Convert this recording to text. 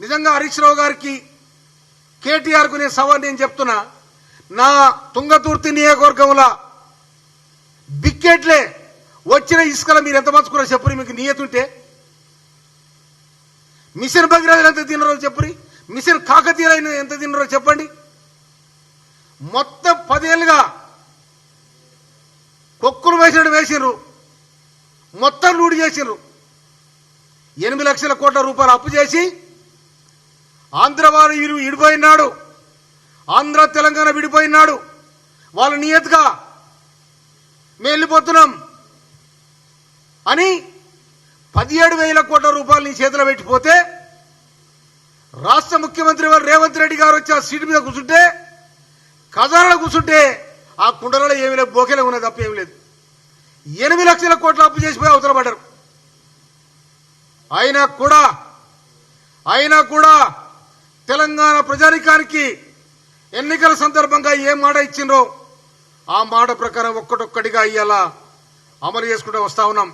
నిజంగా హరీష్ రావు గారికి కేటీఆర్కు నేను సవాల్ నేను చెప్తున్నా, నా తుంగతుర్తి నియోజకవర్గంలో బిక్కెట్లే వచ్చిన ఇసుకలు మీరు ఎంత పంచుకున్నారో చెప్పురి. మీకు నియతుంటే మిషన్ భగీరథలు ఎంత తిన్నారో చెప్పురి, మిషన్ కాకతీయులు ఎంత తిన్నారో చెప్పండి. మొత్తం 10 ఏళ్ళుగా కొక్కులు వేసినట్టు వేసిర్రు, మొత్తం లూడి చేసిర్రు. 8 లక్షల కోట్ల రూపాయలు అప్పు చేసి ఆంధ్ర వారు విడిపోయినాడు, ఆంధ్ర తెలంగాణ విడిపోయినాడు. వాళ్ళ నియతగా మేము వెళ్ళిపోతున్నాం అని 17,000 కోట్ల రూపాయలు నీ చేతిలో పెట్టిపోతే రాష్ట్ర ముఖ్యమంత్రి వారు రేవంత్ రెడ్డి గారు వచ్చి ఆ సీటు మీద కూర్చుంటే, ఖజానాలో కూర్చుంటే ఆ కుండలలో ఏమీ లేదు, బోకేలే ఉన్నది తప్ప ఏమి లేదు. 8 లక్షల కోట్ల అప్పు చేసిపోయి అవతల పడ్డారు. అయినా కూడా తెలంగాణ ప్రజానికానికి ఎన్నికల సందర్భంగా ఏ మాట ఇచ్చిండ్రో ఆ మాట ప్రకారం ఒక్కటొక్కటిగా ఇయ్యాల అమలు చేసుకుంటూ వస్తా ఉన్నాం.